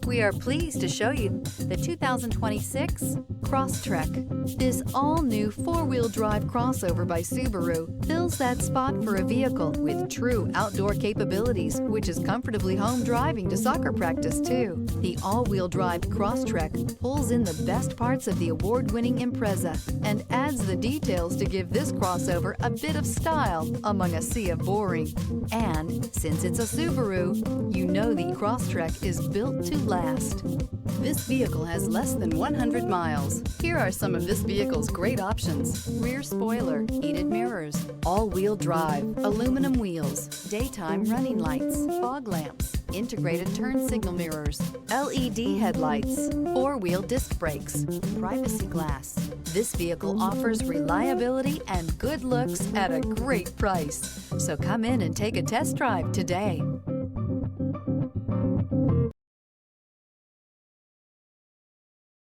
We are pleased to show you the 2026 Crosstrek. This all-new four-wheel drive crossover by Subaru fills that spot for a vehicle with true outdoor capabilities, which is comfortably home driving to soccer practice too. The all-wheel drive Crosstrek pulls in the best parts of the award-winning Impreza and adds the details to give this crossover a bit of style among a sea of boring. And since it's a Subaru, you know the Crosstrek is built to last. This vehicle has less than 100 miles. Here are some of this vehicle's great options: rear spoiler, heated mirrors, all-wheel drive, aluminum wheels, daytime running lights, fog lamps, integrated turn signal mirrors, LED headlights, four-wheel disc brakes, privacy glass. This vehicle offers reliability and good looks at a great price. So come in and take a test drive today.